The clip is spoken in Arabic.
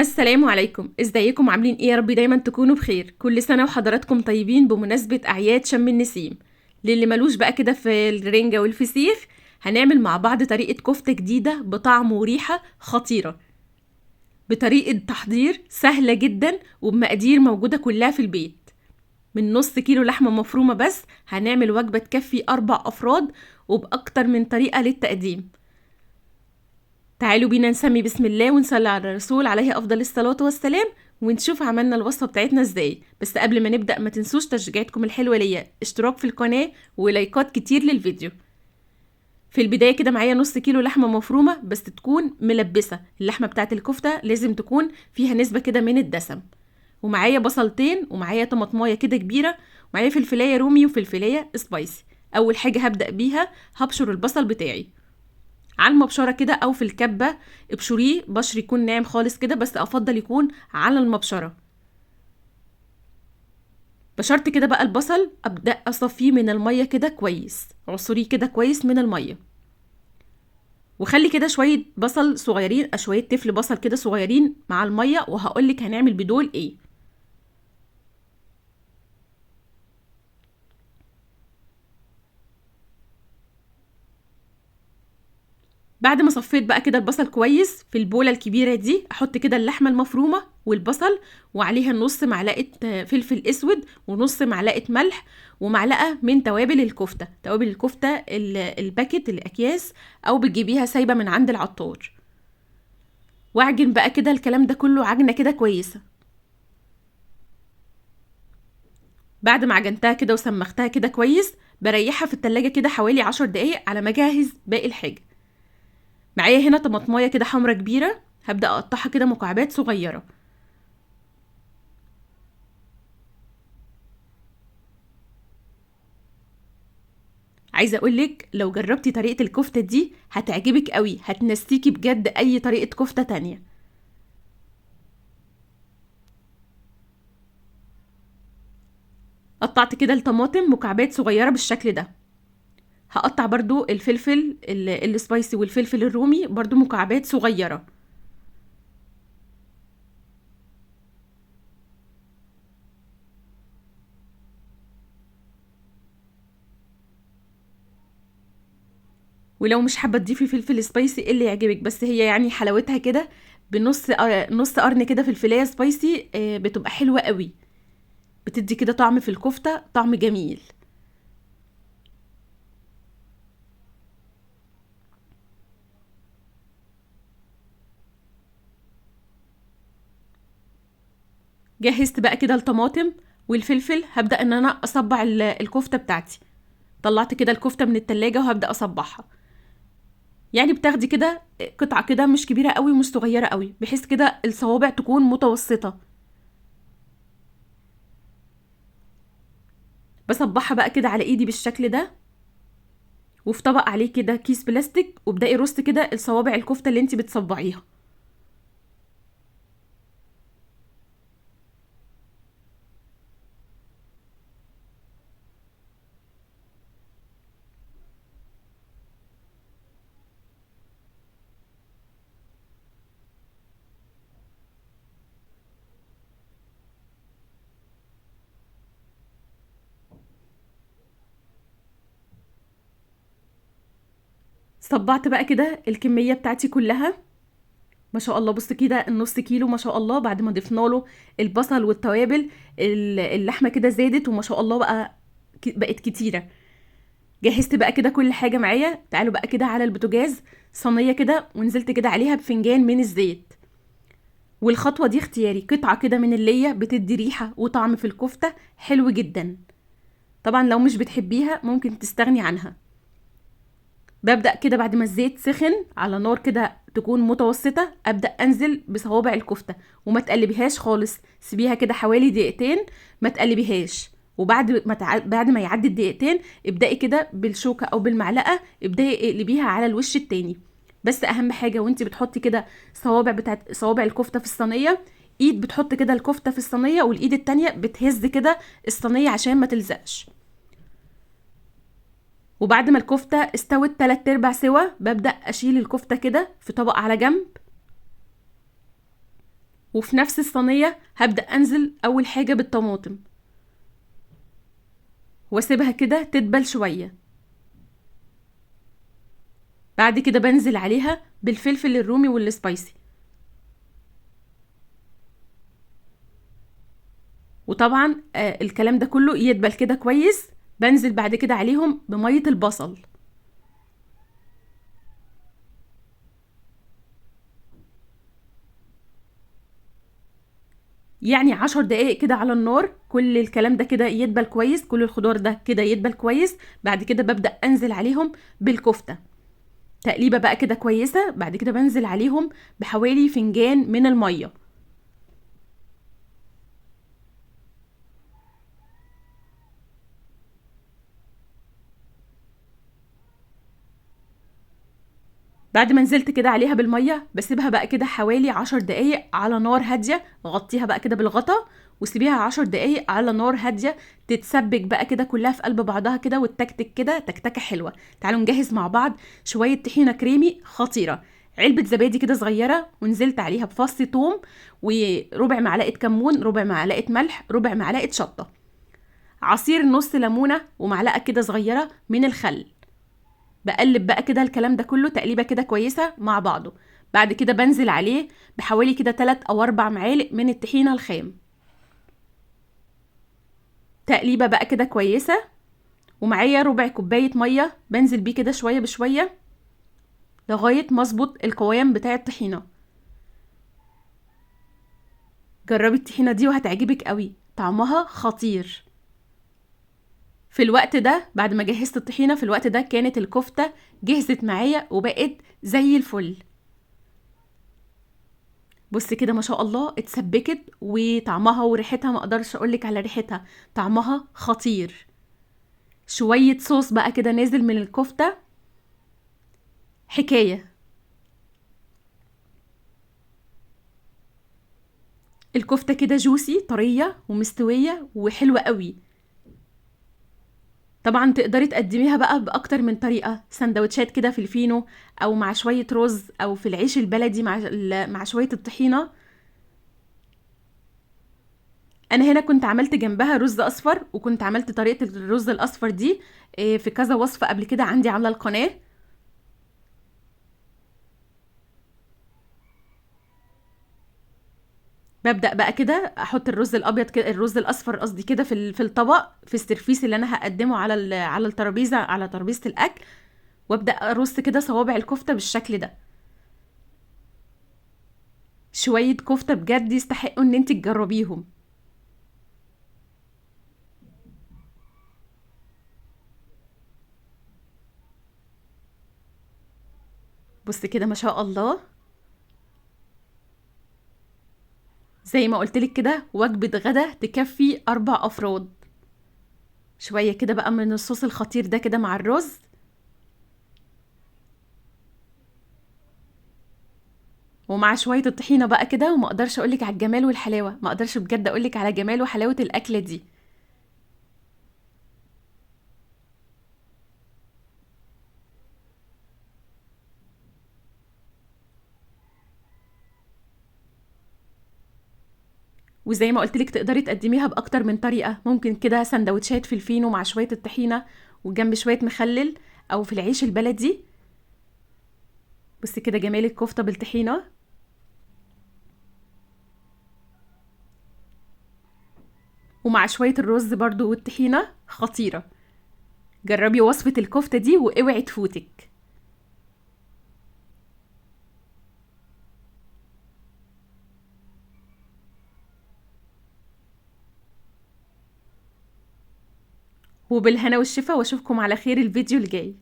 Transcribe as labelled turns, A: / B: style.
A: السلام عليكم، ازيكم عاملين ايه؟ يا رب دايما تكونوا بخير. كل سنة وحضراتكم طيبين بمناسبة أعياد شم النسيم. للي ملوش بقى كده في الرنجة والفسيخ، هنعمل مع بعض طريقة كفتة جديدة بطعم وريحة خطيرة، بطريقة تحضير سهلة جدا وبمقادير موجودة كلها في البيت. من نص كيلو لحمة مفرومة بس هنعمل وجبة تكفي 4 أفراد، وبأكتر من طريقة للتقديم. تعالوا بينا نسمي بسم الله ونصلي على الرسول عليه أفضل الصلاة والسلام، ونشوف عملنا الوصفة بتاعتنا ازاي. بس قبل ما نبدأ ما تنسوش تشجيعاتكم الحلوة ليا، اشتراك في القناة ولايكات كتير للفيديو. في البداية كده معايا نص كيلو لحمة مفرومة، بس تكون ملبسة. اللحمة بتاعت الكفتة لازم تكون فيها نسبة كده من الدسم. ومعايا بصلتين، ومعايا طماطمايه كده كبيرة، ومعايا فلفلاية رومي وفلفلاية سبايسي. أول حاجة هبدأ بيها هبشر البصل بتاعي على المبشره كده او في الكبه. ابشريه بشر يكون ناعم خالص كده، بس افضل يكون على المبشره. بشرت كده بقى البصل، ابدا اصفيه من الميه كده كويس، عصريه كده كويس من الميه. وخلي كده شويه بصل صغيرين، شويه تفل بصل كده صغيرين مع الميه، وهقولك هنعمل بدول ايه. بعد ما صفيت بقى كده البصل كويس في البولة الكبيرة دي، احط كده اللحمة المفرومة والبصل، وعليها نص معلقة فلفل اسود، ونص معلقة ملح، ومعلقة من توابل الكفتة. توابل الكفتة الباكت الاكياس، او بتجيبيها سايبة من عند العطار. واعجن بقى كده الكلام ده كله عجنة كده كويسة. بعد ما عجنتها كده وسمختها كده كويس، بريحها في التلاجة كده حوالي 10 دقايق على ما اجهز باقي الحاجة. معايا هنا طماطمايه كده حمرة كبيرة، هبدأ اقطعها كده مكعبات صغيرة. عايزه اقولك لو جربتي طريقه الكفته دي هتعجبك قوي، هتنسيكي بجد اي طريقه كفته تانية. قطعت كده الطماطم مكعبات صغيره بالشكل ده. هقطع برضو الفلفل السبايسي والفلفل الرومي برضو مكعبات صغيره. ولو مش حابه تضيفي فلفل سبايسي اللي يعجبك، بس هي يعني حلاوتها كده بنص نص قرن كده فلفلايه سبايسي، بتبقى حلوه قوي، بتدي كده طعم في الكفته، طعم جميل. جهزت بقى كده الطماطم والفلفل، هبدأ ان انا اصبع الكفتة بتاعتي. طلعت كده الكفتة من التلاجة وهبدأ اصبعها. يعني بتاخدي كده قطعة كده مش كبيرة قوي ومش صغيرة قوي، بحيث كده الصوابع تكون متوسطة. بصبعها بقى كده على ايدي بالشكل ده، وفي طبق عليه كده كيس بلاستيك، وابدأي رصي كده الصوابع الكفتة اللي انتي بتصبعيها. صبعت بقى كده الكمية بتاعتي كلها. ما شاء الله، بص كده النص كيلو ما شاء الله، بعد ما ضفنا له البصل والتوابل اللحمه كده زادت، وما شاء الله بقى بقت كتيره. جهزت بقى كده كل حاجه معايا. تعالوا بقى كده على البوتاجاز صينيه كده، ونزلت كده عليها بفنجان من الزيت. والخطوه دي اختياري، قطعه كده من اللي بتدي ريحه وطعم في الكفته حلو جدا. طبعا لو مش بتحبيها ممكن تستغني عنها. ببدأ كده بعد ما الزيت سخن على نار كده تكون متوسطة، أبدأ أنزل بصوابع الكفتة، وما تقلبيهاش خالص، سيبيها كده حوالي دقيقتين، ما تقلبيهاش. وبعد ما بعد ما يعدي الدقيقتين، ابدأي كده بالشوكة أو بالمعلقة، ابدأي اقلبيها على الوش التاني. بس أهم حاجة وانت بتحطي كده صوابع الكفتة في الصينية، ايد بتحط كده الكفتة في الصينية، والايد التانية بتهز كده الصينية عشان ما تلزقش. وبعد ما الكفتة استوت 3/4 سوا، ببدأ أشيل الكفتة كده في طبق على جنب. وفي نفس الصينية هبدأ انزل اول حاجة بالطماطم واسيبها كده تدبل شوية. بعد كده بنزل عليها بالفلفل الرومي والسبايسي، وطبعا الكلام ده كله يدبل كده كويس. بنزل بعد كده عليهم بمية البصل، يعني 10 دقايق كده على النار. كل الكلام ده كده يدبل كويس، كل الخضار ده كده يدبل كويس. بعد كده ببدأ انزل عليهم بالكفتة، تقليبة بقى كده كويسة. بعد كده بنزل عليهم بحوالي فنجان من المية. بعد ما نزلت كده عليها بالمية بسيبها بقى كده حوالي 10 دقايق على نار هادية. غطيها بقى كده بالغطا وسيبيها 10 دقايق على نار هادية تتسبك بقى كده كلها في قلب بعضها كده وتتكتك كده تكتكة حلوة. تعالوا نجهز مع بعض شوية طحينة كريمي خطيرة. علبة زبادي كده صغيرة، ونزلت عليها بفص توم وربع معلقة كمون، ربع معلقة ملح، ربع معلقة شطة، عصير نص ليمونة، ومعلقة كده صغيرة من الخل. بقلب بقى كده الكلام ده كله تقليبه كده كويسه مع بعضه. بعد كده بنزل عليه بحوالي كده 3 او 4 معالق من الطحينه الخام. تقليبه بقى كده كويسه، ومعايا ربع كوبايه ميه بنزل بيه كده شويه بشويه لغايه ما اظبط القوام بتاع الطحينه. جربي الطحينه دي وهتعجبك قوي، طعمها خطير. في الوقت ده بعد ما جهزت الطحينه، في الوقت ده كانت الكفته جهزت معايا وبقت زي الفل. بص كده ما شاء الله اتسبكت، وطعمها وريحتها ما اقدرش اقولك على ريحتها، طعمها خطير. شوية صوص بقى كده نازل من الكفتة، حكاية. الكفتة كده جوسي طرية ومستوية وحلوة قوي. طبعا تقدري تقدميها بقى باكتر من طريقة، سندوتشات كده في الفينو، او مع شوية رز، او في العيش البلدي مع شوية الطحينة. انا هنا كنت عملت جنبها رز اصفر، وكنت عملت طريقة الرز الاصفر دي في كذا وصفة قبل كده عندي على القناة. ببدأ بقى كده احط الرز الابيض كده، الرز الاصفر قصدي كده في الطبق، في السرفيس اللي انا هقدمه على الترابيزه، على ترابيزه الاكل. وابدأ ارص كده صوابع الكفته بالشكل ده. شويه كفته بجد يستحقوا ان انت تجربيهم. بص كده ما شاء الله، زي ما قلتلك كده وجبه غدا تكفي 4 افراد. شويه كده بقى من الصوص الخطير ده كده مع الرز، ومع شويه الطحينه بقى كده. وما اقدرش اقولك على الجمال والحلاوه، ما اقدرش بجد اقولك على جمال وحلاوه الاكله دي. وزي ما قلت لك تقدري تقدميها باكتر من طريقه، ممكن كده سندوتشات في الفينو مع شويه الطحينه وجنب شويه مخلل، او في العيش البلدي. بصي كده جمال الكفته بالطحينه. ومع شويه الرز برضو والطحينه خطيره. جربي وصفه الكفته دي واوعي تفوتك. وبالهنا والشفا، واشوفكم على خير الفيديو الجاي.